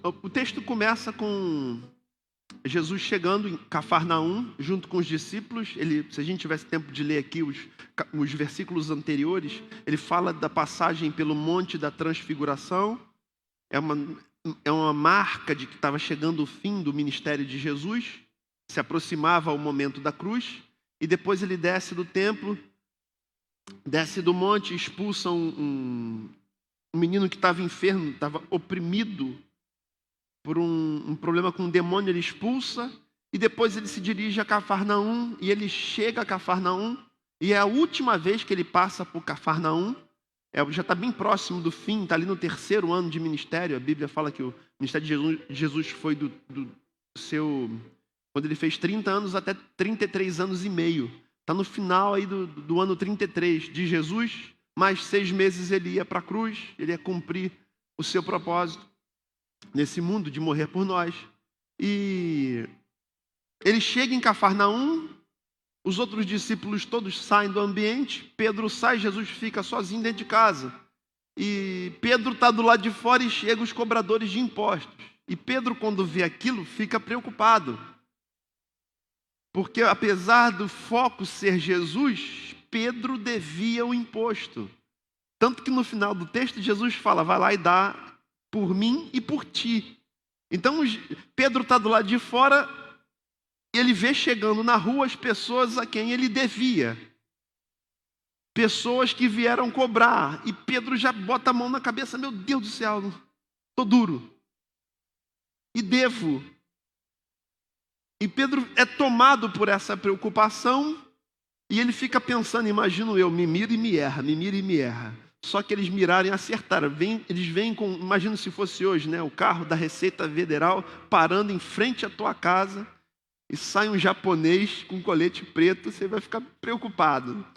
O texto começa com Jesus chegando em Cafarnaum, junto com os discípulos. Se a gente tivesse tempo de ler aqui os versículos anteriores, ele fala da passagem pelo Monte da Transfiguração. É uma marca de que estava chegando o fim do ministério de Jesus, se aproximava o momento da cruz, e depois ele desce do templo, desce do monte, expulsa um menino que estava enfermo, estava oprimido por um problema com um demônio, ele expulsa, e depois ele se dirige a Cafarnaum, e ele chega a Cafarnaum, e é a última vez que ele passa por Cafarnaum. Já está bem próximo do fim, está ali no 3º ano de ministério. A Bíblia fala que o ministério de Jesus foi quando ele fez 30 anos até 33 anos e meio. Está no final aí do ano 33 de Jesus, mais 6 meses ele ia para a cruz, ele ia cumprir o seu propósito nesse mundo de morrer por nós. E ele chega em Cafarnaum, os outros discípulos todos saem do ambiente, Pedro sai, Jesus fica sozinho dentro de casa. E Pedro está do lado de fora e chegam os cobradores de impostos. E Pedro, quando vê aquilo, fica preocupado. Porque apesar do foco ser Jesus, Pedro devia o imposto. Tanto que no final do texto Jesus fala, vai lá e dá por mim e por ti. Então Pedro está do lado de fora, ele vê chegando na rua as pessoas a quem ele devia. Pessoas que vieram cobrar. E Pedro já bota a mão na cabeça, meu Deus do céu, estou duro. E devo. E Pedro é tomado por essa preocupação e ele fica pensando, imagino eu, me mira e me erra, me mira e me erra. Só que eles miraram e acertaram. Eles vêm com, imagino se fosse hoje, né, o carro da Receita Federal parando em frente à tua casa e sai um japonês com colete preto, você vai ficar preocupado.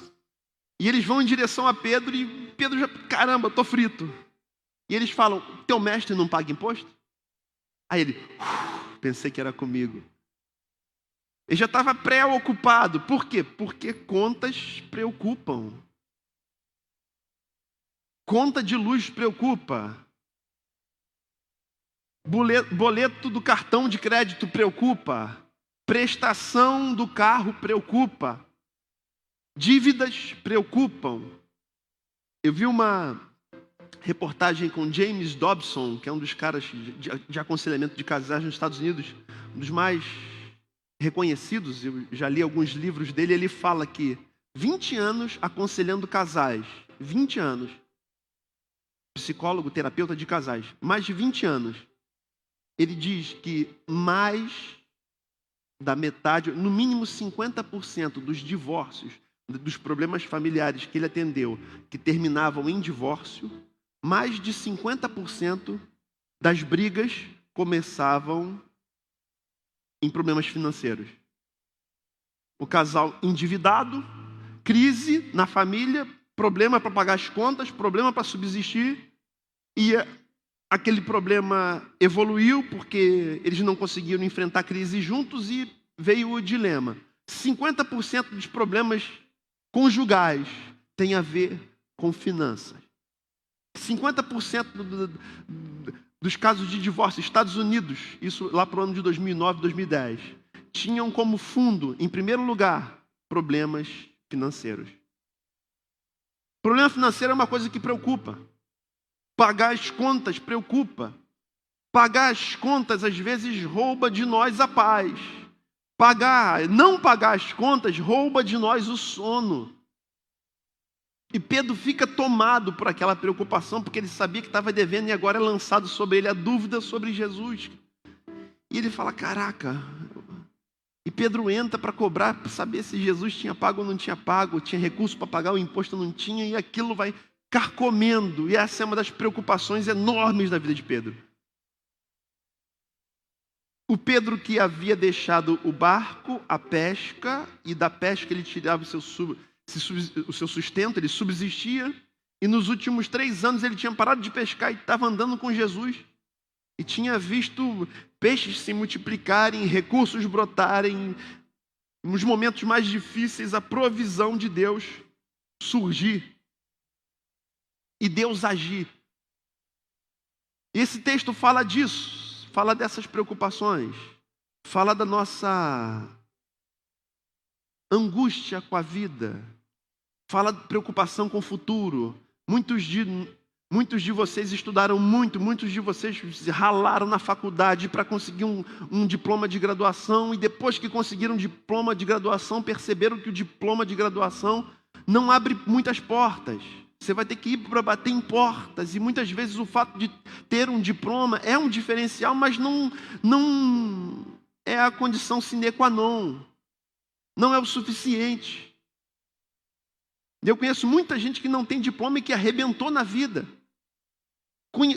E eles vão em direção a Pedro e Pedro já, caramba, estou frito. E eles falam, teu mestre não paga imposto? Aí ele, pensei que era comigo. Ele já estava preocupado. Por quê? Porque contas preocupam. Conta de luz preocupa. Boleto do cartão de crédito preocupa. Prestação do carro preocupa. Dívidas preocupam. Eu vi uma reportagem com James Dobson, que é um dos caras de aconselhamento de casais nos Estados Unidos, um dos mais reconhecidos. Eu já li alguns livros dele. Ele fala que 20 anos aconselhando casais, 20 anos, psicólogo, terapeuta de casais, mais de 20 anos. Ele diz que mais da metade, no mínimo 50% dos divórcios, dos problemas familiares que ele atendeu, que terminavam em divórcio, mais de 50% das brigas começavam em problemas financeiros. O casal endividado, crise na família, problema para pagar as contas, problema para subsistir, e aquele problema evoluiu porque eles não conseguiram enfrentar a crise juntos e veio o dilema. 50% dos problemas conjugais tem a ver com finanças. 50% dos casos de divórcio, Estados Unidos, isso lá para o ano de 2009, 2010, tinham como fundo, em primeiro lugar, problemas financeiros. Problema financeiro é uma coisa que preocupa. Pagar as contas preocupa. Pagar as contas, às vezes, rouba de nós a paz. Não pagar as contas, rouba de nós o sono. E Pedro fica tomado por aquela preocupação, porque ele sabia que estava devendo e agora é lançado sobre ele a dúvida sobre Jesus. E ele fala, caraca. E Pedro entra para cobrar, para saber se Jesus tinha pago ou não tinha pago, tinha recurso para pagar o imposto ou não tinha, e aquilo vai carcomendo. E essa é uma das preocupações enormes da vida de Pedro. O Pedro que havia deixado o barco, a pesca, e da pesca ele tirava o seu sustento, ele subsistia, e nos últimos 3 anos ele tinha parado de pescar e estava andando com Jesus, e tinha visto peixes se multiplicarem, recursos brotarem, nos momentos mais difíceis a provisão de Deus surgir, e Deus agir. E esse texto fala disso. fala dessas preocupações, fala da nossa angústia com a vida, fala de preocupação com o futuro. Muitos de vocês estudaram muito, muitos de vocês ralaram na faculdade para conseguir um diploma de graduação, e depois que conseguiram um diploma de graduação, perceberam que o diploma de graduação não abre muitas portas. Você vai ter que ir para bater em portas, e muitas vezes o fato de ter um diploma é um diferencial, mas não é a condição sine qua non, não é o suficiente. Eu conheço muita gente que não tem diploma e que arrebentou na vida,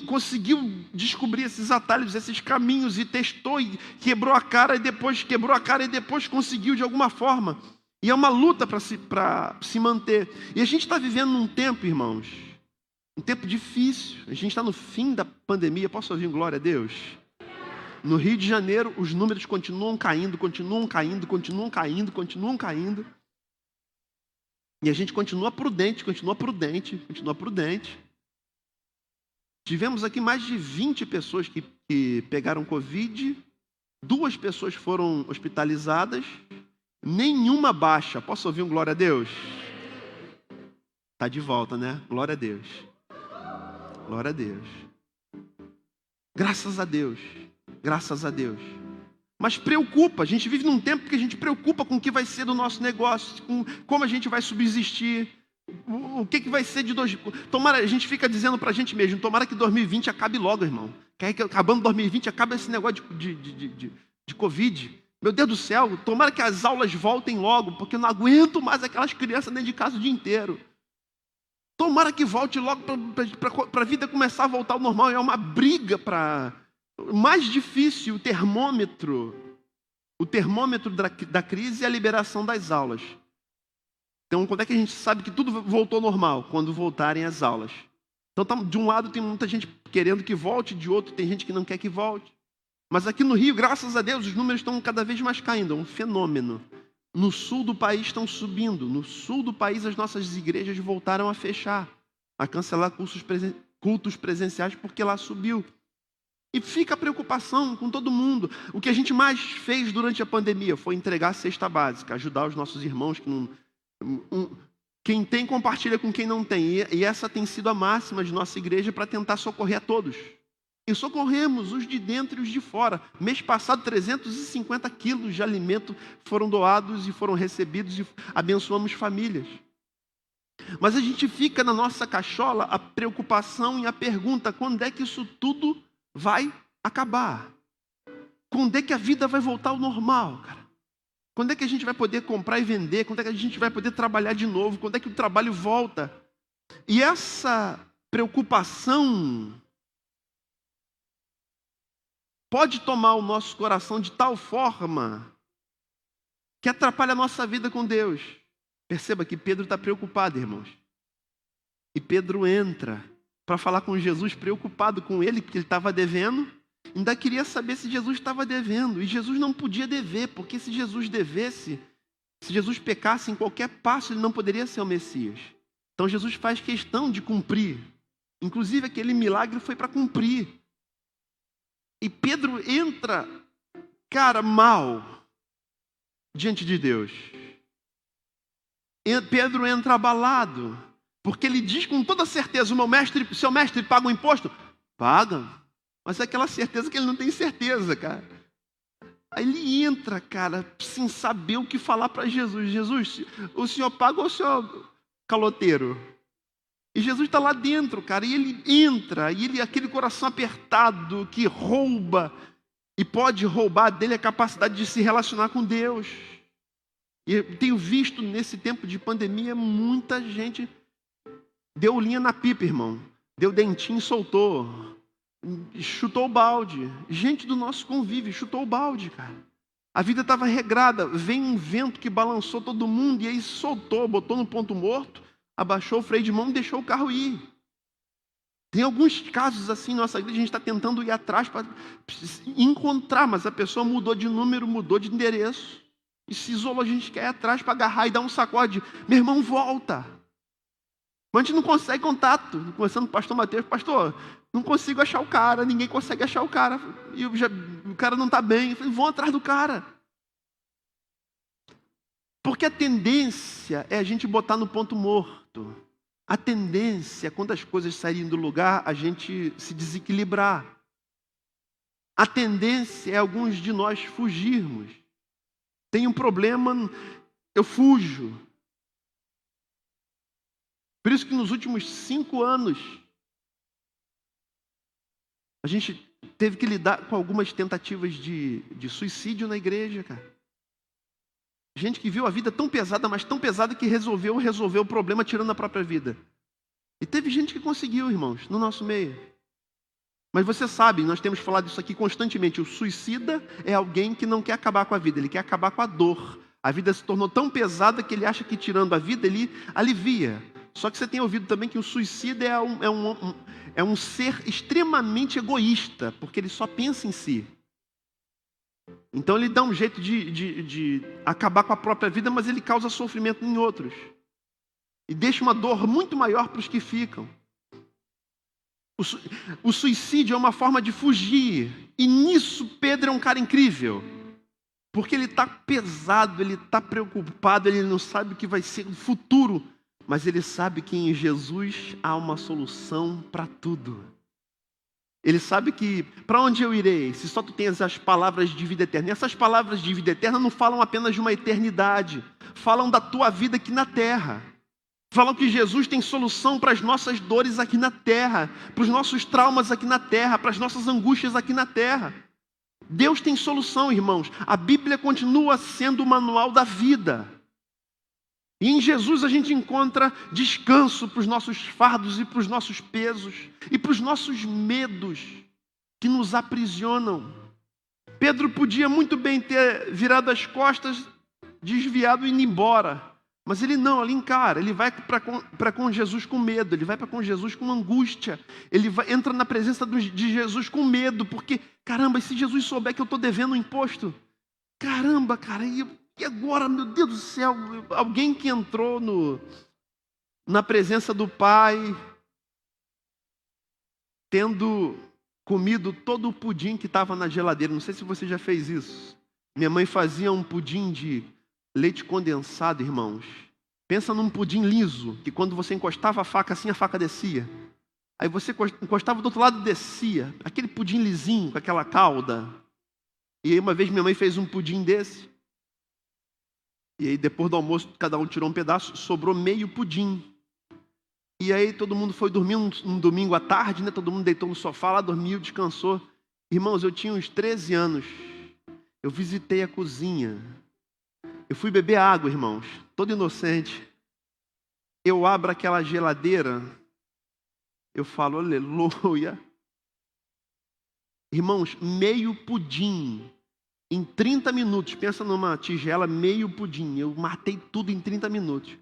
conseguiu descobrir esses atalhos, esses caminhos, e testou e quebrou a cara, e depois conseguiu de alguma forma. E é uma luta para se manter. E a gente está vivendo num tempo, irmãos, um tempo difícil. A gente está no fim da pandemia. Posso ouvir um glória a Deus? No Rio de Janeiro, os números continuam caindo. E a gente continua prudente. Tivemos aqui mais de 20 pessoas que pegaram Covid. 2 pessoas foram hospitalizadas. Nenhuma baixa. Posso ouvir um glória a Deus? Está de volta, né? Glória a Deus. Glória a Deus. Graças a Deus. Graças a Deus. Mas preocupa. A gente vive num tempo que a gente preocupa com o que vai ser do nosso negócio, com como a gente vai subsistir, o que vai ser de Tomara, a gente fica dizendo para a gente mesmo, tomara que 2020 acabe logo, irmão. Que acabando 2020 acaba esse negócio de Covid. Meu Deus do céu, tomara que as aulas voltem logo, porque eu não aguento mais aquelas crianças dentro de casa o dia inteiro. Tomara que volte logo para a vida começar a voltar ao normal. É uma briga para... Mais difícil, o termômetro da crise é a liberação das aulas. Então, quando é que a gente sabe que tudo voltou ao normal? Quando voltarem as aulas. Então, de um lado tem muita gente querendo que volte, de outro tem gente que não quer que volte. Mas aqui no Rio, graças a Deus, os números estão cada vez mais caindo. É um fenômeno. No sul do país estão subindo. No sul do país, as nossas igrejas voltaram a fechar, a cancelar cultos presenciais, porque lá subiu. E fica a preocupação com todo mundo. O que a gente mais fez durante a pandemia foi entregar a cesta básica, ajudar os nossos irmãos que não... Quem tem, compartilha com quem não tem. E essa tem sido a máxima de nossa igreja para tentar socorrer a todos. E socorremos os de dentro e os de fora. Mês passado, 350 quilos de alimento foram doados e foram recebidos, e abençoamos famílias. Mas a gente fica na nossa cachola a preocupação e a pergunta: quando é que isso tudo vai acabar? Quando é que a vida vai voltar ao normal, cara? Quando é que a gente vai poder comprar e vender? Quando é que a gente vai poder trabalhar de novo? Quando é que o trabalho volta? E essa preocupação pode tomar o nosso coração de tal forma que atrapalha a nossa vida com Deus. Perceba que Pedro está preocupado, irmãos. E Pedro entra para falar com Jesus, preocupado com ele, porque ele estava devendo. Ainda queria saber se Jesus estava devendo. E Jesus não podia dever, porque se Jesus devesse, se Jesus pecasse em qualquer passo, ele não poderia ser o Messias. Então Jesus faz questão de cumprir. Inclusive aquele milagre foi para cumprir. E Pedro entra, cara, mal diante de Deus. Pedro entra abalado, porque ele diz com toda certeza: seu mestre paga o imposto? Paga. Mas é aquela certeza que ele não tem certeza, cara. Aí ele entra, cara, sem saber o que falar para Jesus. Jesus, o senhor paga ou o senhor caloteiro? E Jesus está lá dentro, cara, e ele entra, e ele, aquele coração apertado que rouba, e pode roubar dele a capacidade de se relacionar com Deus. E eu tenho visto nesse tempo de pandemia, muita gente deu linha na pipa, irmão. Deu dentinho e soltou. Chutou o balde. Gente do nosso convívio chutou o balde, cara. A vida estava regrada. Vem um vento que balançou todo mundo e aí soltou, botou no ponto morto, abaixou o freio de mão e deixou o carro ir. Tem alguns casos assim, nossa igreja, a gente está tentando ir atrás para encontrar, mas a pessoa mudou de número, mudou de endereço e se isolou. A gente quer ir atrás para agarrar e dar um sacode. Meu irmão, volta. Mas a gente não consegue contato. Conversando com o pastor Mateus: pastor, Não consigo achar o cara, ninguém consegue achar o cara. E o cara não está bem. Eu falei, vão atrás do cara. Porque a tendência é a gente botar no ponto morto. A tendência, quando as coisas saírem do lugar, a gente se desequilibrar. A tendência é alguns de nós fugirmos. Tem um problema, eu fujo. Por isso que nos últimos 5 anos, a gente teve que lidar com algumas tentativas de suicídio na igreja, cara. Gente que viu a vida tão pesada, mas tão pesada que resolveu o problema tirando a própria vida. E teve gente que conseguiu, irmãos, no nosso meio. Mas você sabe, nós temos falado isso aqui constantemente, o suicida é alguém que não quer acabar com a vida, ele quer acabar com a dor. A vida se tornou tão pesada que ele acha que tirando a vida ele alivia. Só que você tem ouvido também que o suicida é um ser extremamente egoísta, porque ele só pensa em si. Então ele dá um jeito de acabar com a própria vida, mas ele causa sofrimento em outros. E deixa uma dor muito maior para os que ficam. O suicídio é uma forma de fugir. E nisso Pedro é um cara incrível. Porque ele está pesado, ele está preocupado, ele não sabe o que vai ser o futuro. Mas ele sabe que em Jesus há uma solução para tudo. Ele sabe que, para onde eu irei, se só tu tens as palavras de vida eterna? E essas palavras de vida eterna não falam apenas de uma eternidade, falam da tua vida aqui na terra. Falam que Jesus tem solução para as nossas dores aqui na terra, para os nossos traumas aqui na terra, para as nossas angústias aqui na terra. Deus tem solução, irmãos. A Bíblia continua sendo o manual da vida. E em Jesus a gente encontra descanso para os nossos fardos e para os nossos pesos e para os nossos medos que nos aprisionam. Pedro podia muito bem ter virado as costas, desviado e indo embora. Mas ele encara, ele vai para com Jesus com medo, ele vai para com Jesus com angústia. Ele entra na presença de Jesus com medo, porque, caramba, e se Jesus souber que eu estou devendo um imposto? Caramba, cara, e agora, meu Deus do céu, alguém que entrou na presença do Pai, tendo comido todo o pudim que estava na geladeira. Não sei se você já fez isso. Minha mãe fazia um pudim de leite condensado, irmãos. Pensa num pudim liso, que quando você encostava a faca assim, a faca descia. Aí você encostava do outro lado, descia. Aquele pudim lisinho, com aquela calda. E aí uma vez minha mãe fez um pudim desse. E aí depois do almoço, cada um tirou um pedaço, sobrou meio pudim. E aí todo mundo foi dormir um domingo à tarde, né? Todo mundo deitou no sofá lá, dormiu, descansou. Irmãos, eu tinha uns 13 anos. Eu visitei a cozinha. Eu fui beber água, irmãos, todo inocente. Eu abro aquela geladeira, eu falo, aleluia. Irmãos, meio pudim, em 30 minutos, pensa numa tigela, meio pudim. Eu matei tudo em 30 minutos.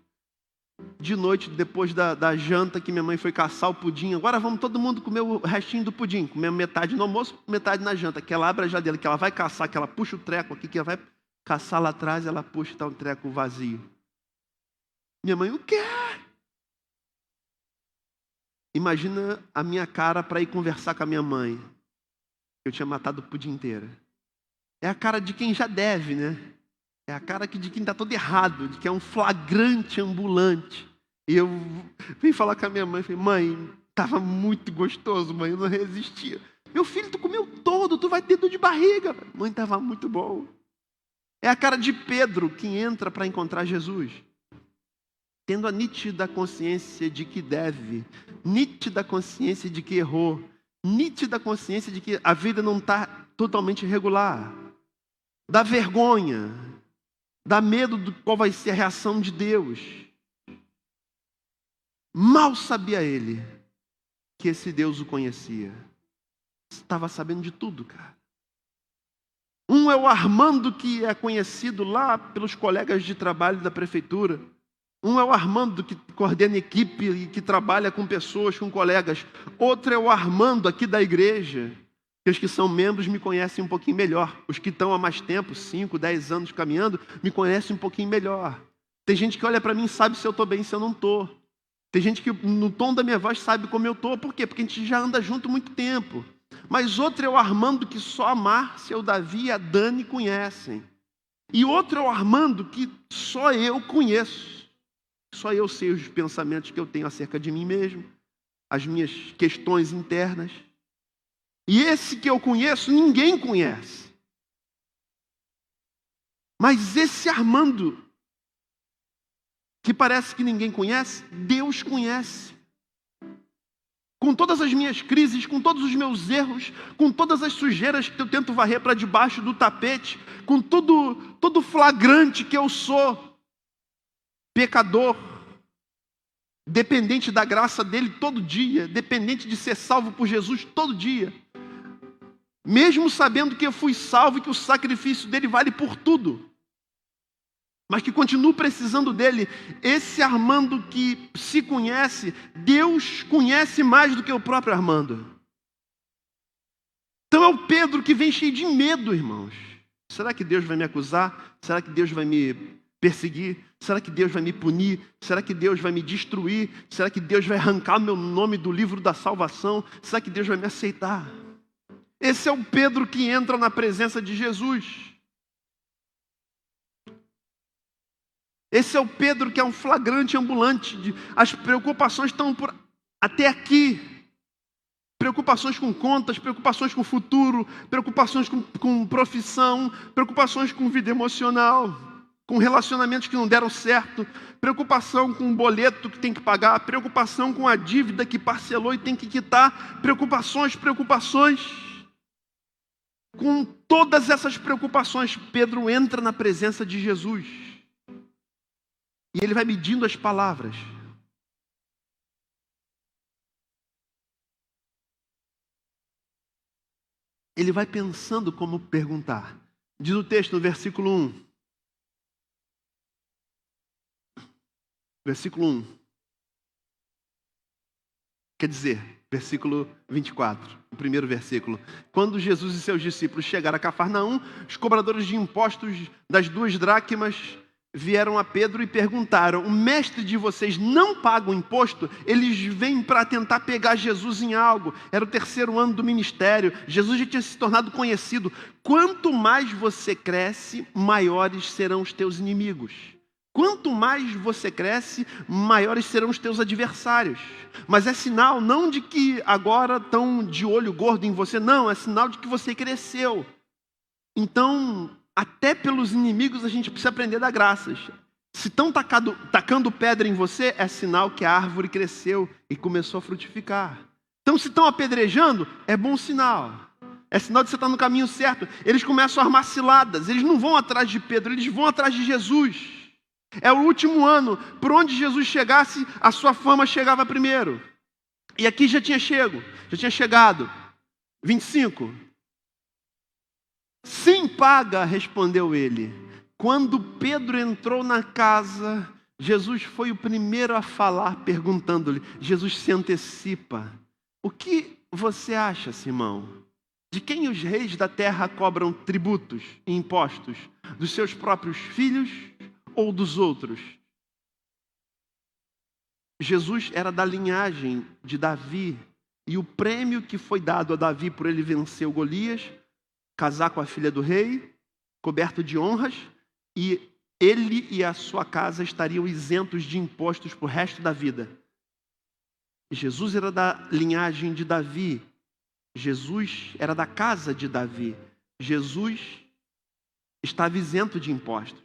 De noite, depois da janta, que minha mãe foi caçar o pudim, agora vamos todo mundo comer o restinho do pudim. Comer metade no almoço, metade na janta. Que ela abre a geladeira, que ela vai caçar, que ela puxa o treco aqui, que ela vai caçar lá atrás, ela puxa e está um treco vazio. Minha mãe, o quê? Imagina a minha cara para ir conversar com a minha mãe. Eu tinha matado o pudim inteiro. É a cara de quem já deve, né? É a cara de quem está todo errado, de que é um flagrante ambulante. E eu vim falar com a minha mãe, falei, mãe, estava muito gostoso, mãe, eu não resistia. Meu filho, tu comeu todo, tu vai ter dor de barriga. Mãe, estava muito bom. É a cara de Pedro que entra para encontrar Jesus, tendo a nítida consciência de que deve, nítida consciência de que errou, nítida consciência de que a vida não está totalmente regular. Dá vergonha, dá medo de qual vai ser a reação de Deus. Mal sabia ele que esse Deus o conhecia. Estava sabendo de tudo, cara. Um é o Armando, que é conhecido lá pelos colegas de trabalho da prefeitura. Um é o Armando, que coordena equipe e que trabalha com pessoas, com colegas. Outro é o Armando aqui da igreja. Os que são membros me conhecem um pouquinho melhor. Os que estão há mais tempo, 5, 10 anos caminhando, me conhecem um pouquinho melhor. Tem gente que olha para mim e sabe se eu estou bem, se eu não estou. Tem gente que no tom da minha voz sabe como eu estou. Por quê? Porque a gente já anda junto há muito tempo. Mas outro é o Armando que só a Márcia, o Davi e a Dani conhecem. E outro é o Armando que só eu conheço. Só eu sei os pensamentos que eu tenho acerca de mim mesmo, as minhas questões internas. E esse que eu conheço, ninguém conhece. Mas esse Armando, que parece que ninguém conhece, Deus conhece. Com todas as minhas crises, com todos os meus erros, com todas as sujeiras que eu tento varrer para debaixo do tapete, com todo flagrante que eu sou, pecador, dependente da graça dele todo dia, dependente de ser salvo por Jesus todo dia. Mesmo sabendo que eu fui salvo e que o sacrifício dele vale por tudo, mas que continuo precisando dele. Esse Armando que se conhece, Deus conhece mais do que o próprio Armando. Então é o Pedro que vem cheio de medo, irmãos. Será que Deus vai me acusar? Será que Deus vai me perseguir? Será que Deus vai me punir? Será que Deus vai me destruir? Será que Deus vai arrancar meu nome do livro da salvação? Será que Deus vai me aceitar? Esse é o Pedro que entra na presença de Jesus. Esse é o Pedro que é um flagrante ambulante. As preocupações estão até aqui. Preocupações com contas, preocupações com o futuro, preocupações com profissão, preocupações com vida emocional, com relacionamentos que não deram certo, preocupação com o boleto que tem que pagar, preocupação com a dívida que parcelou e tem que quitar, preocupações. Com todas essas preocupações, Pedro entra na presença de Jesus. E ele vai medindo as palavras. Ele vai pensando como perguntar. Diz o texto no versículo 1. Versículo 1. Quer dizer, versículo 24, o primeiro versículo. Quando Jesus e seus discípulos chegaram a Cafarnaum, os cobradores de impostos das 2 dracmas vieram a Pedro e perguntaram: o mestre de vocês não paga o imposto? Eles vêm para tentar pegar Jesus em algo. Era o 3º ano do ministério. Jesus já tinha se tornado conhecido. Quanto mais você cresce, maiores serão os teus inimigos. Quanto mais você cresce, maiores serão os teus adversários. Mas é sinal não de que agora estão de olho gordo em você, não, é sinal de que você cresceu. Então, até pelos inimigos a gente precisa aprender a dar graças. Se estão tacando pedra em você, é sinal que a árvore cresceu e começou a frutificar. Então, se estão apedrejando, é bom sinal. É sinal de você estar no caminho certo. Eles começam a armar ciladas, eles não vão atrás de Pedro, eles vão atrás de Jesus. É o último ano, por onde Jesus chegasse, a sua fama chegava primeiro. E aqui já tinha chegado. 25. Sim, paga, respondeu ele. Quando Pedro entrou na casa, Jesus foi o primeiro a falar, perguntando-lhe. Jesus se antecipa. O que você acha, Simão? De quem os reis da terra cobram tributos e impostos? Dos seus próprios filhos ou dos outros? Jesus era da linhagem de Davi, e o prêmio que foi dado a Davi por ele vencer o Golias, casar com a filha do rei, coberto de honras, e ele e a sua casa estariam isentos de impostos para o resto da vida. Jesus era da linhagem de Davi, Jesus era da casa de Davi, Jesus estava isento de impostos.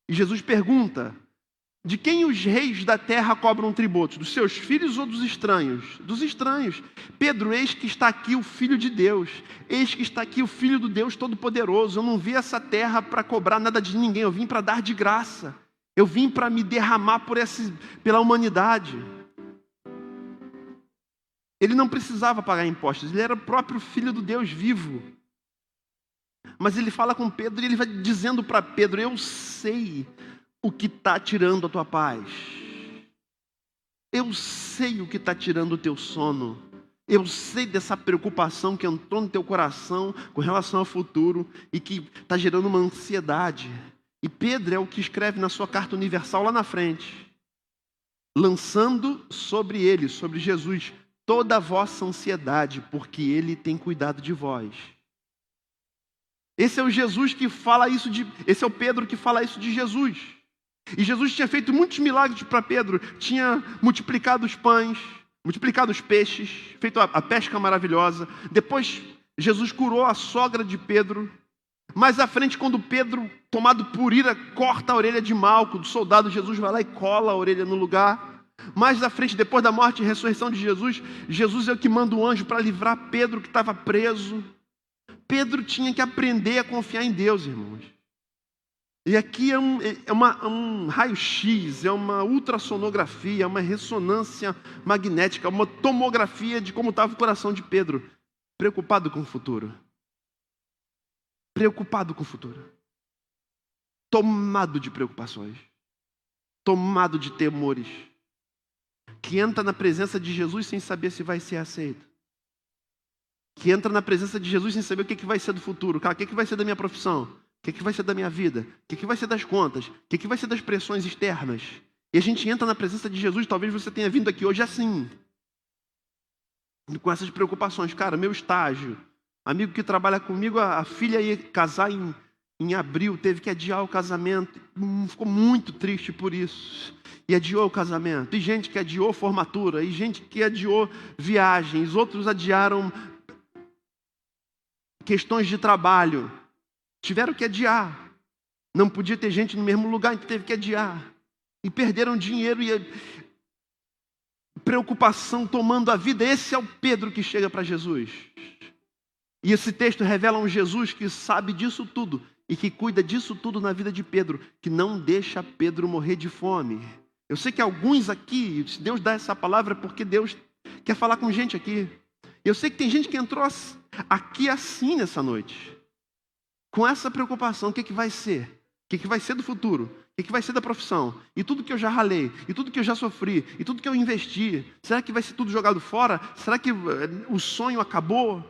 E Jesus pergunta: de quem os reis da terra cobram tributos? Dos seus filhos ou dos estranhos? Dos estranhos. Pedro, eis que está aqui o Filho de Deus. Eis que está aqui o Filho do Deus Todo-Poderoso. Eu não vim essa terra para cobrar nada de ninguém. Eu vim para dar de graça. Eu vim para me derramar pela humanidade. Ele não precisava pagar impostos. Ele era o próprio Filho do Deus vivo. Mas ele fala com Pedro e ele vai dizendo para Pedro: eu sei o que está tirando a tua paz. Eu sei o que está tirando o teu sono. Eu sei dessa preocupação que entrou no teu coração com relação ao futuro e que está gerando uma ansiedade. E Pedro é o que escreve na sua carta universal lá na frente. lançando sobre ele, sobre Jesus, toda a vossa ansiedade, porque ele tem cuidado de vós. Esse é o Jesus que fala isso esse é o Pedro que fala isso de Jesus. E Jesus tinha feito muitos milagres para Pedro, tinha multiplicado os pães, multiplicado os peixes, feito a pesca maravilhosa. Depois Jesus curou a sogra de Pedro. Mais à frente, quando Pedro, tomado por ira, corta a orelha de Malco, do soldado, Jesus vai lá e cola a orelha no lugar. Mais à frente, depois da morte e ressurreição de Jesus, Jesus é o que manda o anjo para livrar Pedro que estava preso. Pedro tinha que aprender a confiar em Deus, irmãos. E aqui é um raio-x, é uma ultrassonografia, é uma ressonância magnética, uma tomografia de como estava o coração de Pedro. Preocupado com o futuro. Preocupado com o futuro. Tomado de preocupações. Tomado de temores. Que entra na presença de Jesus sem saber se vai ser aceito. Que entra na presença de Jesus sem saber o que vai ser do futuro. Cara, o que vai ser da minha profissão? O que vai ser da minha vida? O que vai ser das contas? O que vai ser das pressões externas? E a gente entra na presença de Jesus, talvez você tenha vindo aqui hoje assim. Com essas preocupações. Cara, meu estágio. Amigo que trabalha comigo, a filha ia casar em abril, teve que adiar o casamento. Ficou muito triste por isso. E adiou o casamento. E gente que adiou formatura. E gente que adiou viagens. Outros adiaram questões de trabalho. Tiveram que adiar. Não podia ter gente no mesmo lugar, então teve que adiar. E perderam dinheiro e preocupação tomando a vida. Esse é o Pedro que chega para Jesus. E esse texto revela um Jesus que sabe disso tudo e que cuida disso tudo na vida de Pedro, que não deixa Pedro morrer de fome. Eu sei que alguns aqui, se Deus dá essa palavra, é porque Deus quer falar com gente aqui. Eu sei que tem gente que entrou aqui assim nessa noite, com essa preocupação: o que vai ser? O que vai ser do futuro? O que vai ser da profissão? E tudo que eu já ralei, e tudo que eu já sofri, e tudo que eu investi, será que vai ser tudo jogado fora? Será que o sonho acabou?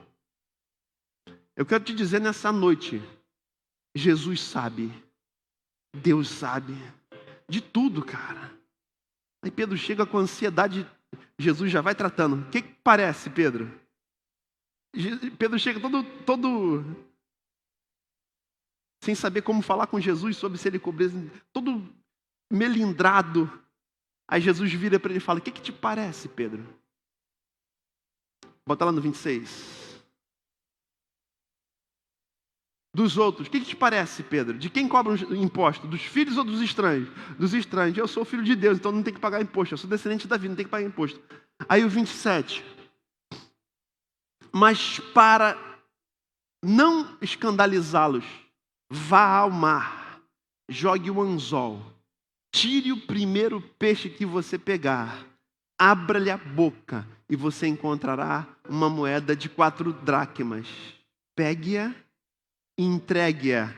Eu quero te dizer nessa noite, Jesus sabe, Deus sabe, de tudo, cara. Aí Pedro chega com ansiedade, Jesus já vai tratando. O que parece, Pedro? Pedro chega todo sem saber como falar com Jesus sobre se ele cobresse, todo melindrado. Aí Jesus vira para ele e fala: o que te parece, Pedro? Bota lá no 26. Dos outros, o que te parece, Pedro? De quem cobra o imposto? Dos filhos ou dos estranhos? Dos estranhos. Eu sou filho de Deus, então não tem que pagar imposto. Eu sou descendente de Davi, não tem que pagar imposto. Aí o 27. Mas para não escandalizá-los, vá ao mar, jogue o anzol, tire o primeiro peixe que você pegar, abra-lhe a boca e você encontrará uma moeda de 4 dracmas. Pegue-a e entregue-a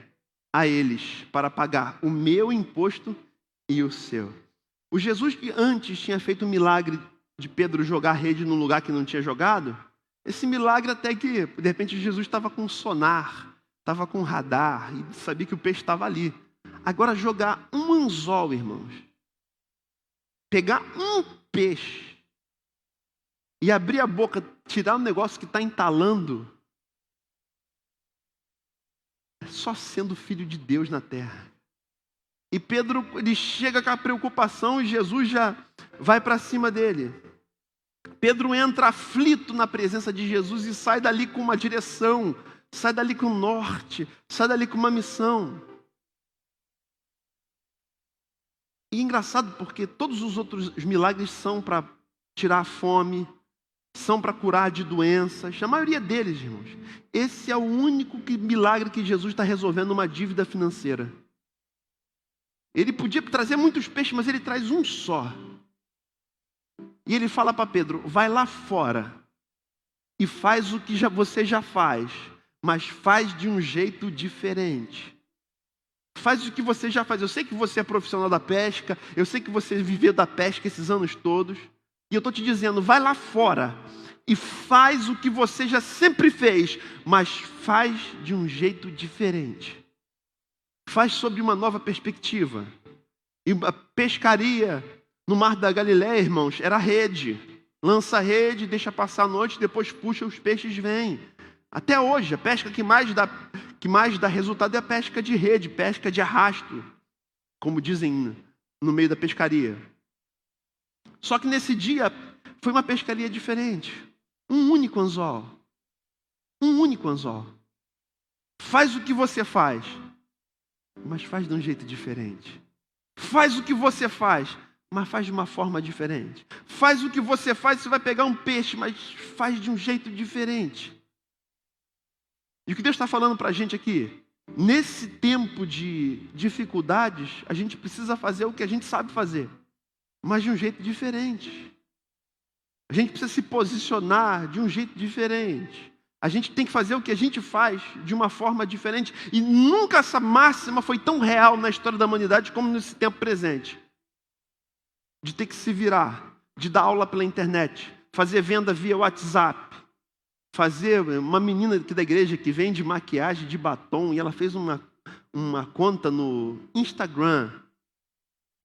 a eles para pagar o meu imposto e o seu. O Jesus que antes tinha feito o milagre de Pedro jogar a rede num lugar que não tinha jogado, esse milagre até que, de repente, Jesus estava com sonar, estava com radar e sabia que o peixe estava ali. Agora, jogar um anzol, irmãos, pegar um peixe e abrir a boca, tirar um negócio que está entalando, é só sendo filho de Deus na terra. E Pedro, ele chega com a preocupação e Jesus já vai para cima dele. Pedro entra aflito na presença de Jesus e sai dali com uma direção, sai dali com um norte, sai dali com uma missão. E é engraçado porque todos os outros milagres são para tirar a fome, são para curar de doenças, a maioria deles, irmãos. Esse é o único milagre que Jesus está resolvendo uma dívida financeira. Ele podia trazer muitos peixes, mas ele traz um só. E ele fala para Pedro: vai lá fora e faz o que você já faz, mas faz de um jeito diferente. Faz o que você já faz. Eu sei que você é profissional da pesca, eu sei que você viveu da pesca esses anos todos, e eu estou te dizendo: vai lá fora e faz o que você já sempre fez, mas faz de um jeito diferente. Faz sob uma nova perspectiva. E a pescaria No mar da Galileia, irmãos, era rede. Lança a rede, deixa passar a noite, depois puxa, os peixes vêm. Até hoje, a pesca que mais dá resultado é a pesca de rede, pesca de arrasto, como dizem no meio da pescaria. Só que nesse dia foi uma pescaria diferente. Um único anzol. Um único anzol. Faz o que você faz, mas faz de um jeito diferente. Faz o que você faz, mas faz de uma forma diferente. Faz o que você faz, você vai pegar um peixe, mas faz de um jeito diferente. E o que Deus está falando para a gente aqui? Nesse tempo de dificuldades, a gente precisa fazer o que a gente sabe fazer, mas de um jeito diferente. A gente precisa se posicionar de um jeito diferente. A gente tem que fazer o que a gente faz de uma forma diferente. E nunca essa máxima foi tão real na história da humanidade como nesse tempo presente. De ter que se virar, de dar aula pela internet, fazer venda via WhatsApp. Fazer uma menina aqui da igreja que vende maquiagem de batom, e ela fez uma conta no Instagram.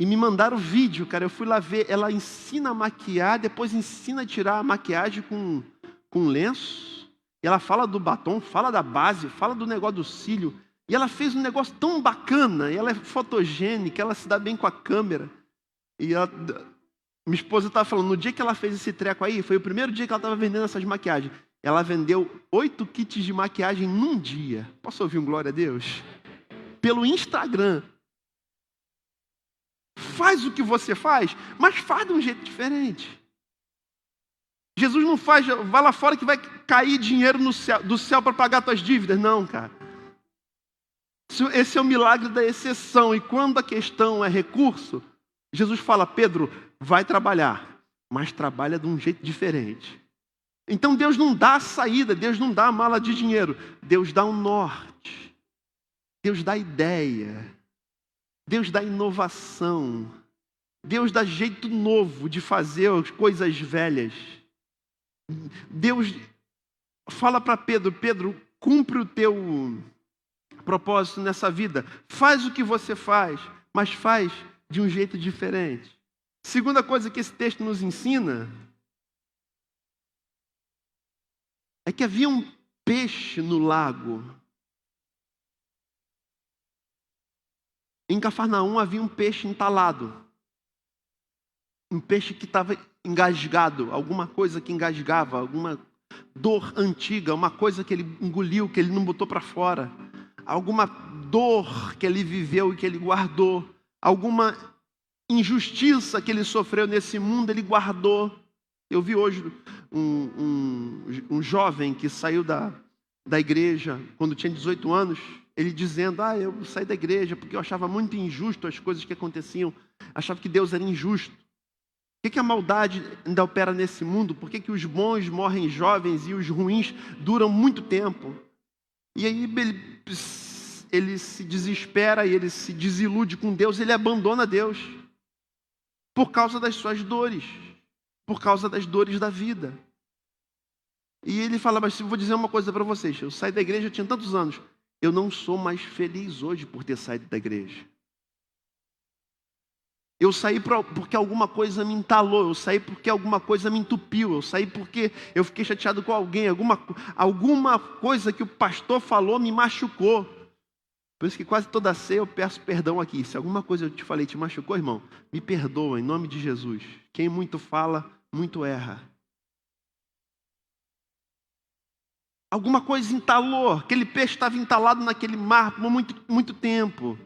E me mandaram o vídeo, cara. Eu fui lá ver. Ela ensina a maquiar, depois ensina a tirar a maquiagem com lenço. E ela fala do batom, fala da base, fala do negócio do cílio. E ela fez um negócio tão bacana. E ela é fotogênica, ela se dá bem com a câmera. E minha esposa estava falando, no dia que ela fez esse treco aí, foi o primeiro dia que ela estava vendendo essas maquiagens. Ela vendeu 8 kits de maquiagem num dia. Posso ouvir um glória a Deus? Pelo Instagram. Faz o que você faz, mas faz de um jeito diferente. Jesus não faz, vai lá fora que vai cair dinheiro do céu para pagar tuas dívidas. Não, cara. Esse é o milagre da exceção. E quando a questão é recurso, Jesus fala, Pedro, vai trabalhar, mas trabalha de um jeito diferente. Então Deus não dá a saída, Deus não dá a mala de dinheiro. Deus dá um norte. Deus dá ideia. Deus dá inovação. Deus dá jeito novo de fazer as coisas velhas. Deus fala para Pedro, Pedro, cumpre o teu propósito nessa vida. Faz o que você faz, mas faz de um jeito diferente. Segunda coisa que esse texto nos ensina é que havia um peixe no lago. Em Cafarnaum havia um peixe entalado. Um peixe que estava engasgado, alguma coisa que engasgava, alguma dor antiga, uma coisa que ele engoliu, que ele não botou para fora. Alguma dor que ele viveu e que ele guardou. Alguma injustiça que ele sofreu nesse mundo, ele guardou. Eu vi hoje um jovem que saiu da igreja quando tinha 18 anos, ele dizendo, eu saí da igreja porque eu achava muito injusto as coisas que aconteciam, achava que Deus era injusto. Por que a maldade ainda opera nesse mundo? Por que os bons morrem jovens e os ruins duram muito tempo? E aí ele se desespera e ele se desilude com Deus, ele abandona Deus por causa das suas dores, por causa das dores da vida. E ele fala, mas eu vou dizer uma coisa para vocês, eu saí da igreja, eu tinha tantos anos, eu não sou mais feliz hoje por ter saído da igreja. Eu saí porque alguma coisa me entalou, eu saí porque alguma coisa me entupiu, eu saí porque eu fiquei chateado com alguém, alguma coisa que o pastor falou me machucou. Por isso que quase toda ceia eu peço perdão aqui. Se alguma coisa eu te falei te machucou, irmão, me perdoa em nome de Jesus. Quem muito fala, muito erra. Alguma coisa entalou, aquele peixe estava entalado naquele mar por muito tempo.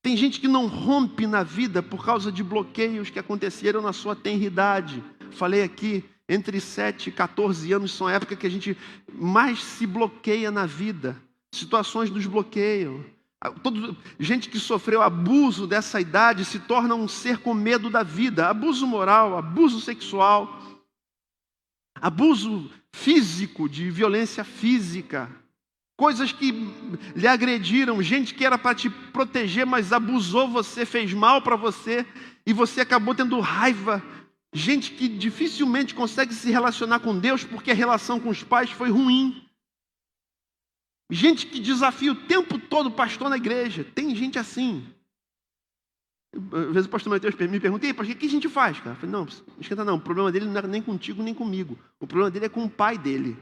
Tem gente que não rompe na vida por causa de bloqueios que aconteceram na sua tenridade. Falei aqui, entre 7 e 14 anos são a época que a gente mais se bloqueia na vida. Situações nos bloqueiam. Gente que sofreu abuso dessa idade se torna um ser com medo da vida. Abuso moral, abuso sexual, abuso físico, de violência física. Coisas que lhe agrediram, gente que era para te proteger, mas abusou você, fez mal para você, e você acabou tendo raiva. Gente que dificilmente consegue se relacionar com Deus porque a relação com os pais foi ruim. Gente que desafia o tempo todo o pastor na igreja. Tem gente assim. Às vezes o pastor Mateus me pergunta, e aí, pastor, o que a gente faz, cara? Eu falei, não, não esquenta não, o problema dele não é nem contigo, nem comigo. O problema dele é com o pai dele.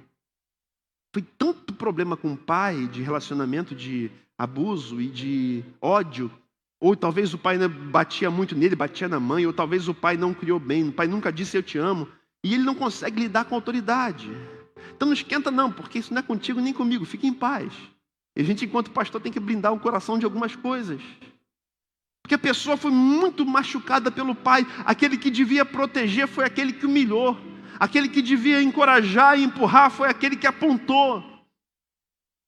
Foi tanto problema com o pai, de relacionamento de abuso e de ódio, ou talvez o pai batia muito nele, batia na mãe, ou talvez o pai não criou bem, o pai nunca disse eu te amo, e ele não consegue lidar com a autoridade. Então não esquenta não, porque isso não é contigo nem comigo, fique em paz. E a gente, enquanto pastor, tem que blindar o coração de algumas coisas. Porque a pessoa foi muito machucada pelo pai, aquele que devia proteger foi aquele que humilhou. Aquele que devia encorajar e empurrar foi aquele que apontou.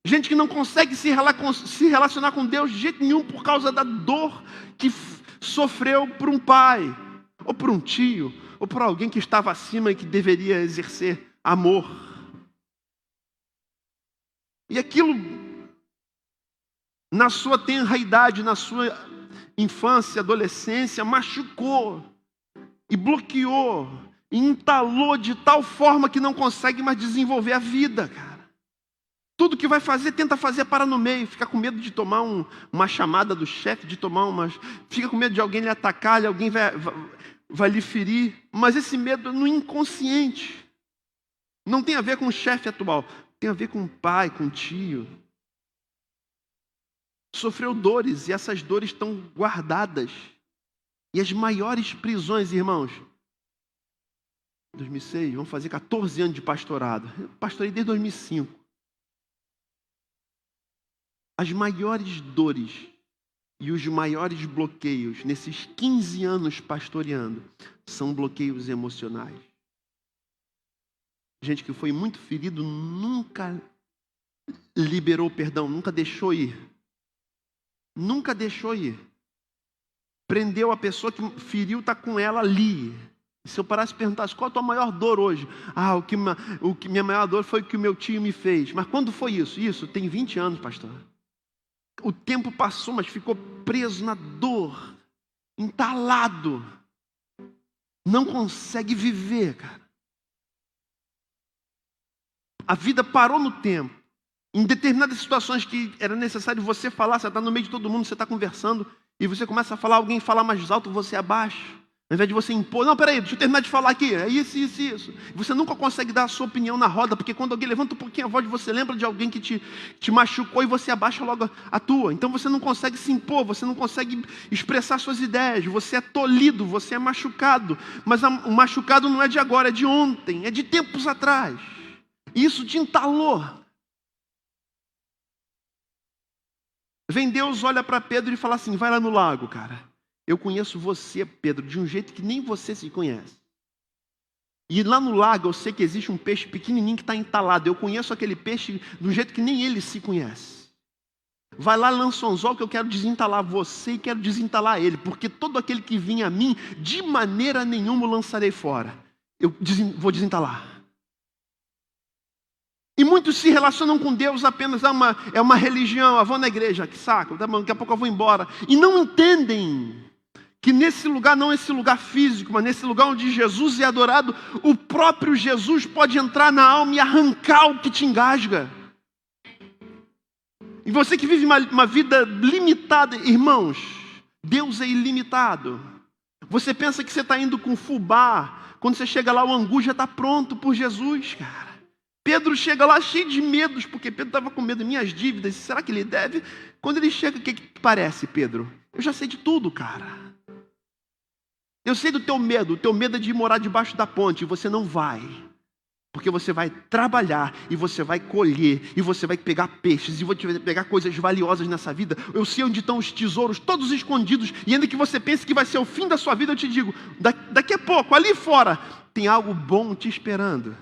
Gente que não consegue se relacionar com Deus de jeito nenhum por causa da dor que sofreu por um pai, ou por um tio, ou por alguém que estava acima e que deveria exercer amor. E aquilo, na sua tenra idade, na sua infância, adolescência, machucou e bloqueou, e entalou de tal forma que não consegue mais desenvolver a vida, cara. Tudo que vai fazer, tenta fazer para no meio, fica com medo de tomar uma chamada do chefe, fica com medo de alguém lhe atacar, alguém vai lhe ferir, mas esse medo é no inconsciente. Não tem a ver com o chefe atual, tem a ver com o pai, com o tio. Sofreu dores e essas dores estão guardadas. E as maiores prisões, irmãos, 2006, vamos fazer 14 anos de pastorado. Eu pastorei desde 2005. As maiores dores e os maiores bloqueios nesses 15 anos pastoreando são bloqueios emocionais. Gente que foi muito ferido nunca liberou perdão, nunca deixou ir. Nunca deixou ir. Prendeu a pessoa que feriu, está com ela ali. Se eu parasse e perguntasse, qual a tua maior dor hoje? Minha maior dor foi o que o meu tio me fez. Mas quando foi isso? Isso tem 20 anos, pastor. O tempo passou, mas ficou preso na dor, entalado. Não consegue viver, cara. A vida parou no tempo. Em determinadas situações que era necessário você falar, você está no meio de todo mundo, você está conversando, e você começa a falar, alguém fala mais alto, você abaixa. Ao invés de você impor, não, peraí, deixa eu terminar de falar aqui, é isso. Você nunca consegue dar a sua opinião na roda, porque quando alguém levanta um pouquinho a voz, você lembra de alguém que te machucou e você abaixa logo a tua. Então você não consegue se impor, você não consegue expressar suas ideias, você é tolhido, você é machucado. Mas o machucado não é de agora, é de ontem, é de tempos atrás. E isso te entalou. Vem Deus, olha para Pedro e fala assim, vai lá no lago, cara. Eu conheço você, Pedro, de um jeito que nem você se conhece. E lá no lago eu sei que existe um peixe pequenininho que está entalado. Eu conheço aquele peixe de um jeito que nem ele se conhece. Vai lá, lança um anzol que eu quero desentalar você e quero desentalar ele. Porque todo aquele que vinha a mim, de maneira nenhuma o lançarei fora. Eu vou desentalar. E muitos se relacionam com Deus apenas, é uma religião, eu vou na igreja, que saco, daqui a pouco eu vou embora. E não entendem que nesse lugar, não esse lugar físico, mas nesse lugar onde Jesus é adorado, o próprio Jesus pode entrar na alma e arrancar o que te engasga. E você que vive uma vida limitada, irmãos, Deus é ilimitado. Você pensa que você está indo com fubá, quando você chega lá o angu já está pronto por Jesus, cara. Pedro chega lá cheio de medos, porque Pedro estava com medo das minhas dívidas, será que ele deve? Quando ele chega, o que parece, Pedro? Eu já sei de tudo, cara. Eu sei do teu medo, o teu medo é de morar debaixo da ponte, e você não vai. Porque você vai trabalhar, e você vai colher, e você vai pegar peixes, e você vai pegar coisas valiosas nessa vida. Eu sei onde estão os tesouros, todos escondidos, e ainda que você pense que vai ser o fim da sua vida, eu te digo, daqui a pouco, ali fora, tem algo bom te esperando.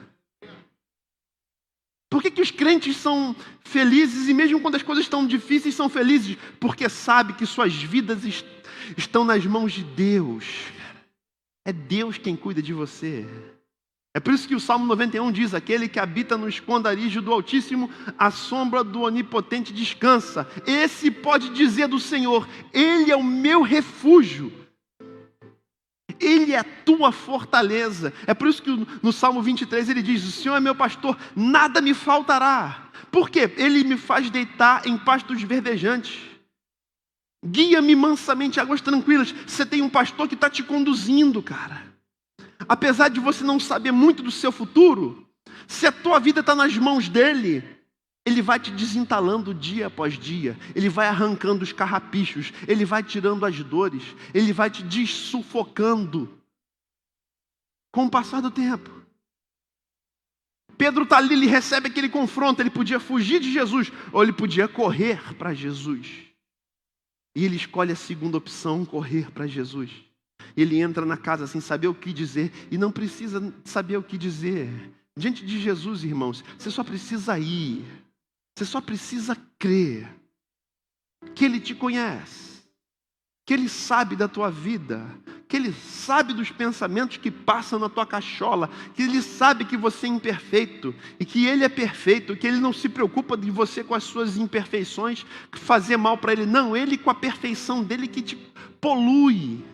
Por que os crentes são felizes, e mesmo quando as coisas estão difíceis, são felizes? Porque sabe que suas vidas estão nas mãos de Deus. É Deus quem cuida de você. É por isso que o Salmo 91 diz, aquele que habita no esconderijo do Altíssimo, à sombra do Onipotente descansa. Esse pode dizer do Senhor, Ele é o meu refúgio. Ele é a tua fortaleza. É por isso que no Salmo 23 ele diz, o Senhor é meu pastor, nada me faltará. Por quê? Ele me faz deitar em pastos verdejantes. Guia-me mansamente a águas tranquilas. Você tem um pastor que está te conduzindo, cara. Apesar de você não saber muito do seu futuro, se a tua vida está nas mãos dele, ele vai te desentalando dia após dia. Ele vai arrancando os carrapichos. Ele vai tirando as dores. Ele vai te dessufocando com o passar do tempo. Pedro está ali, ele recebe aquele confronto. Ele podia fugir de Jesus ou ele podia correr para Jesus. E ele escolhe a segunda opção, correr para Jesus. Ele entra na casa sem saber o que dizer e não precisa saber o que dizer. Diante de Jesus, irmãos, você só precisa ir. Você só precisa crer que Ele te conhece, que Ele sabe da tua vida, que Ele sabe dos pensamentos que passam na tua cachola, que Ele sabe que você é imperfeito e que Ele é perfeito, que Ele não se preocupa de você com as suas imperfeições, fazer mal para Ele. Não, Ele com a perfeição dEle que te polui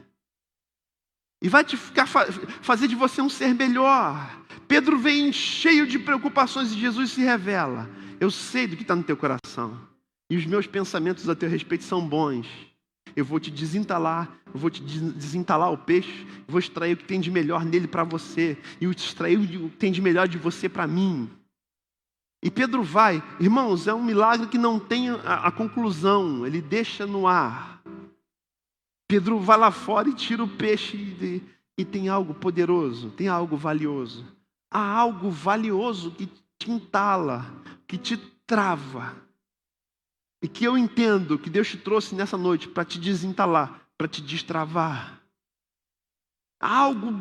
e vai te fazer de você um ser melhor. Pedro vem cheio de preocupações e Jesus se revela. Eu sei do que está no teu coração. E os meus pensamentos a teu respeito são bons. Eu vou te desentalar. Eu vou te desentalar o peixe. Vou extrair o que tem de melhor nele para você. E extrair o que tem de melhor de você para mim. E Pedro vai. Irmãos, é um milagre que não tem a conclusão. Ele deixa no ar. Pedro vai lá fora e tira o peixe. E tem algo poderoso. Tem algo valioso. Há algo valioso que te entala, que te trava. E que eu entendo que Deus te trouxe nessa noite para te desentalar, para te destravar. Há algo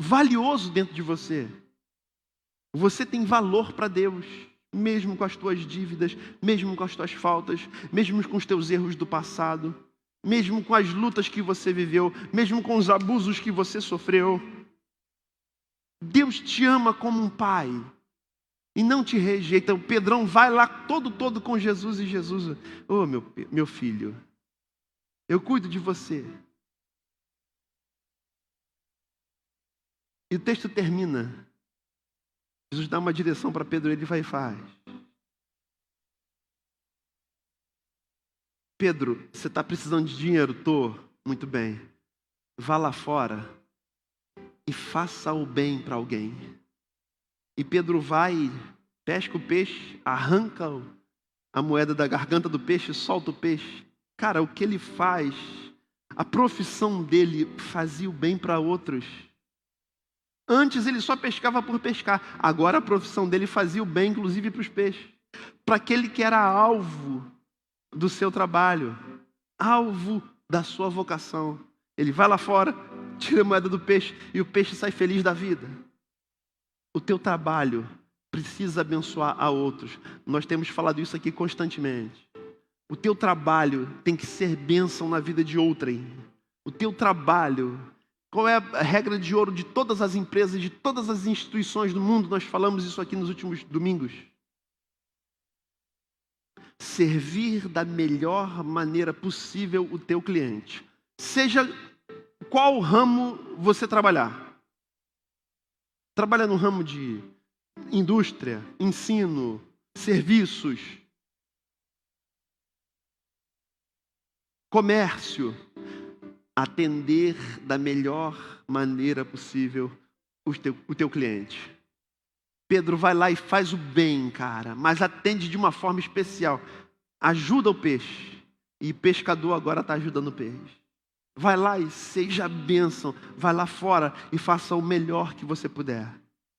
valioso dentro de você. Você tem valor para Deus, mesmo com as tuas dívidas, mesmo com as tuas faltas, mesmo com os teus erros do passado, mesmo com as lutas que você viveu, mesmo com os abusos que você sofreu. Deus te ama como um pai e não te rejeita. O Pedrão vai lá todo com Jesus e Jesus, ô meu filho, eu cuido de você. E o texto termina. Jesus dá uma direção para Pedro, ele vai e faz. Pedro, você está precisando de dinheiro? Tô, muito bem. Vá lá fora e faça o bem para alguém. E Pedro vai, pesca o peixe, arranca a moeda da garganta do peixe, solta o peixe. Cara, o que ele faz, a profissão dele fazia o bem para outros. Antes ele só pescava por pescar. Agora a profissão dele fazia o bem, inclusive para os peixes. Para aquele que era alvo do seu trabalho, alvo da sua vocação. Ele vai lá fora, tira a moeda do peixe e o peixe sai feliz da vida. O teu trabalho precisa abençoar a outros. Nós temos falado isso aqui constantemente. O teu trabalho tem que ser bênção na vida de outrem. O teu trabalho, qual é a regra de ouro de todas as empresas, de todas as instituições do mundo? Nós falamos isso aqui nos últimos domingos. Servir da melhor maneira possível o teu cliente. Seja qual ramo você trabalhar. Trabalha no ramo de indústria, ensino, serviços, comércio. Atender da melhor maneira possível o teu cliente. Pedro vai lá e faz o bem, cara, mas atende de uma forma especial. Ajuda o peixe. E pescador agora está ajudando o peixe. Vai lá e seja bênção. Vai lá fora e faça o melhor que você puder.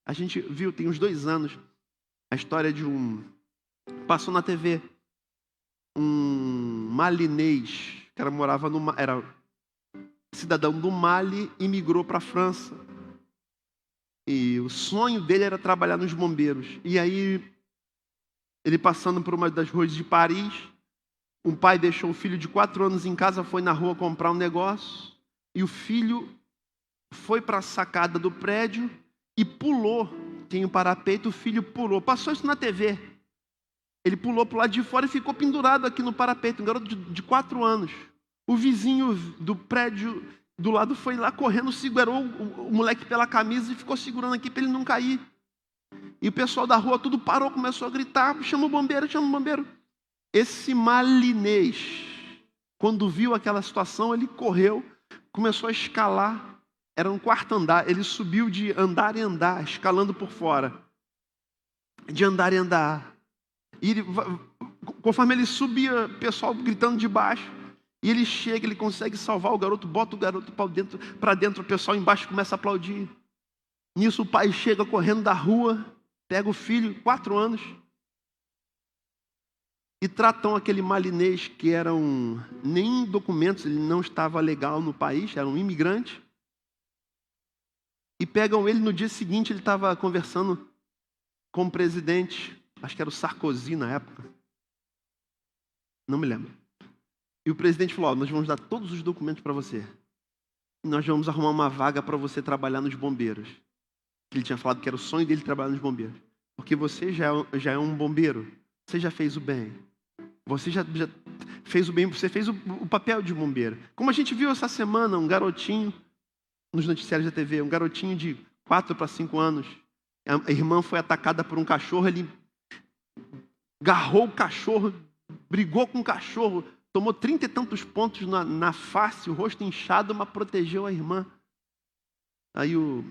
A gente viu, tem uns 2 anos, a história de passou na TV, um malinês, o cara morava era cidadão do Mali e migrou para a França. E o sonho dele era trabalhar nos bombeiros. E aí, ele passando por uma das ruas de Paris, um pai deixou o filho de 4 anos em casa, foi na rua comprar um negócio, e o filho foi para a sacada do prédio e pulou. Tem um parapeito, o filho pulou. Passou isso na TV. Ele pulou para o lado de fora e ficou pendurado aqui no parapeito, um garoto de 4 anos. O vizinho do prédio do lado foi lá correndo, segurou o moleque pela camisa e ficou segurando aqui para ele não cair. E o pessoal da rua tudo parou, começou a gritar, chama o bombeiro, chama o bombeiro. Esse malinês Quando viu aquela situação, ele correu, começou a escalar. Era um quarto andar, ele subiu de andar em andar, escalando por fora. De andar em andar. E conforme ele subia, o pessoal gritando de baixo. E ele chega, ele consegue salvar o garoto, bota o garoto para dentro, o pessoal embaixo começa a aplaudir. Nisso o pai chega correndo da rua, pega o filho, 4 anos, e tratam aquele malinês que era nem documentos, ele não estava legal no país, era um imigrante. E pegam ele no dia seguinte, ele estava conversando com o presidente, acho que era o Sarkozy na época, não me lembro. E o presidente falou, nós vamos dar todos os documentos para você. E nós vamos arrumar uma vaga para você trabalhar nos bombeiros. Ele tinha falado que era o sonho dele trabalhar nos bombeiros. Porque você já é um bombeiro. Você já fez o bem. Você já fez o bem, você fez o papel de bombeiro. Como a gente viu essa semana, um garotinho, nos noticiários da TV, um garotinho de 4 para 5 anos. A irmã foi atacada por um cachorro, ele agarrou o cachorro, brigou com o cachorro, tomou 30 e tantos pontos na face, o rosto inchado, mas protegeu a irmã. Aí o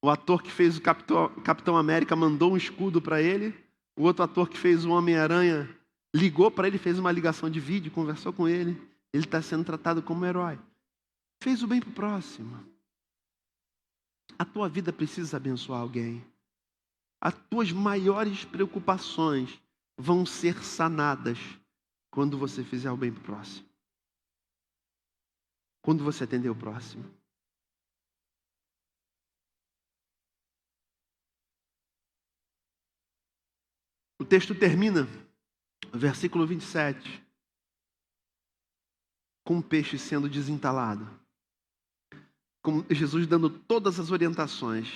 ator que fez o Capitão América mandou um escudo para ele. O outro ator que fez o Homem-Aranha ligou para ele, fez uma ligação de vídeo, conversou com ele. Ele está sendo tratado como herói. Fez o bem para o próximo. A tua vida precisa abençoar alguém. As tuas maiores preocupações vão ser sanadas quando você fizer o bem para o próximo. Quando você atender o próximo. O texto termina, versículo 27, com um peixe sendo desentalado. Com Jesus dando todas as orientações.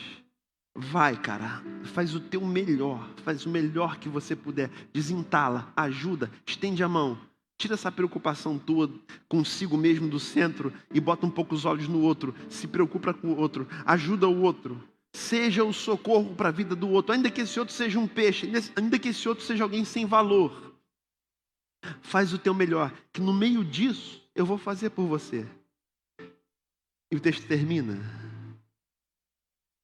Vai, cara, faz o teu melhor, faz o melhor que você puder. Desentala, ajuda, estende a mão. Tira essa preocupação tua consigo mesmo do centro e bota um pouco os olhos no outro. Se preocupa com o outro, ajuda o outro. Seja o socorro para a vida do outro, ainda que esse outro seja um peixe, ainda que esse outro seja alguém sem valor. Faz o teu melhor, que no meio disso eu vou fazer por você. E o texto termina.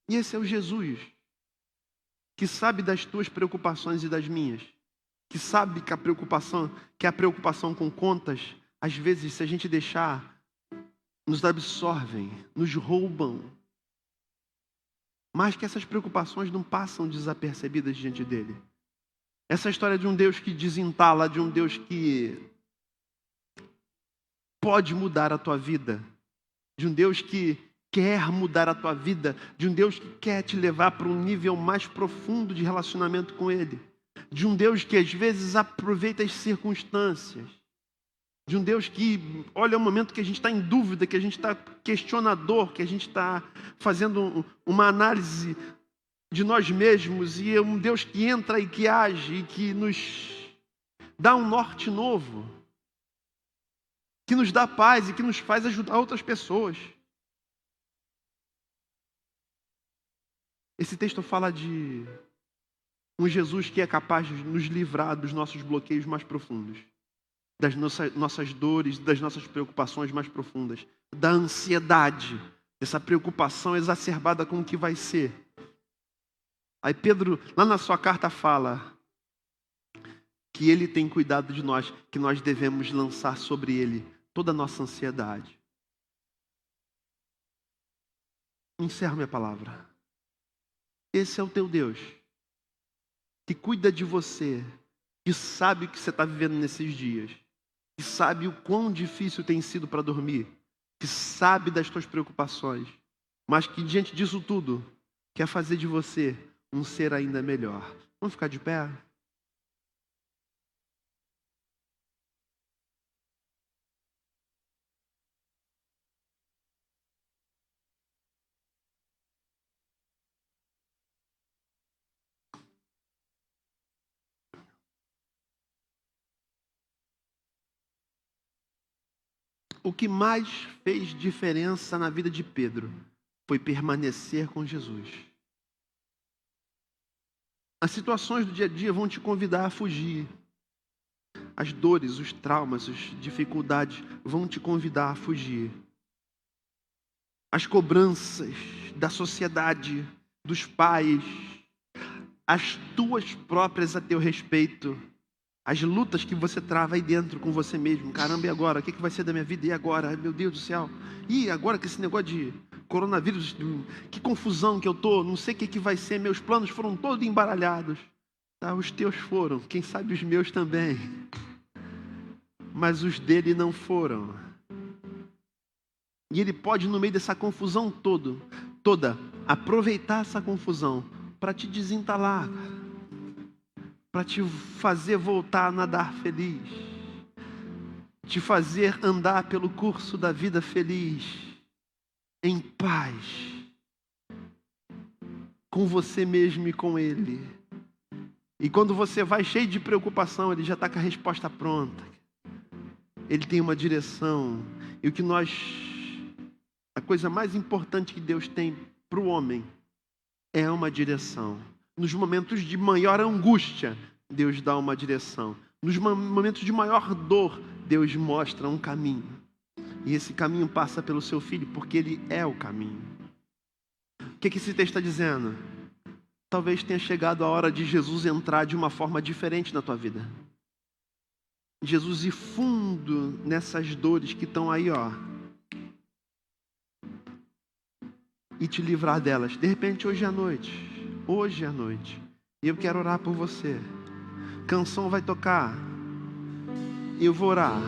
E esse é o Jesus, que sabe das tuas preocupações e das minhas. Que sabe que a preocupação com contas, às vezes, se a gente deixar, nos absorvem, nos roubam. Mas que essas preocupações não passam desapercebidas diante dele. Essa história de um Deus que desentala, de um Deus que pode mudar a tua vida, de um Deus que quer mudar a tua vida, de um Deus que quer te levar para um nível mais profundo de relacionamento com Ele, de um Deus que às vezes aproveita as circunstâncias, de um Deus que olha o momento que a gente está em dúvida, que a gente está questionador, que a gente está fazendo uma análise de nós mesmos, e é um Deus que entra e que age e que nos dá um norte novo, que nos dá paz e que nos faz ajudar outras pessoas. Esse texto fala de um Jesus que é capaz de nos livrar dos nossos bloqueios mais profundos, das nossas dores, das nossas preocupações mais profundas, da ansiedade, dessa preocupação exacerbada com o que vai ser. Aí Pedro, lá na sua carta, fala que ele tem cuidado de nós, que nós devemos lançar sobre ele toda a nossa ansiedade. Encerro minha palavra. Esse é o teu Deus, que cuida de você, que sabe o que você está vivendo nesses dias, que sabe o quão difícil tem sido para dormir, que sabe das tuas preocupações, mas que diante disso tudo, quer fazer de você um ser ainda melhor. Vamos ficar de pé? O que mais fez diferença na vida de Pedro foi permanecer com Jesus. As situações do dia a dia vão te convidar a fugir. as dores, os traumas, as dificuldades vão te convidar a fugir. As cobranças da sociedade, dos pais, as tuas próprias a teu respeito, as lutas que você trava aí dentro com você mesmo. Caramba, e agora? O que vai ser da minha vida? E agora? Ai, meu Deus do céu. E agora que esse negócio de coronavírus, que confusão que eu tô, não sei o que vai ser, meus planos foram todos embaralhados. Tá, os teus foram, quem sabe os meus também. Mas os dele não foram. E ele pode, no meio dessa confusão toda, aproveitar essa confusão para te desentalar, para te fazer voltar a nadar feliz, te fazer andar pelo curso da vida feliz, em paz, com você mesmo e com Ele. E quando você vai cheio de preocupação, Ele já está com a resposta pronta. Ele tem uma direção. E a coisa mais importante que Deus tem para o homem é uma direção. Nos momentos de maior angústia, Deus dá uma direção. Nos momentos de maior dor, Deus mostra um caminho. E esse caminho passa pelo seu filho, porque ele é o caminho. O que esse texto está dizendo? Talvez tenha chegado a hora de Jesus entrar de uma forma diferente na tua vida. Jesus ir fundo nessas dores que estão aí, ó. E te livrar delas. De repente, hoje à noite. E eu quero orar por você. Canção vai tocar. E eu vou orar.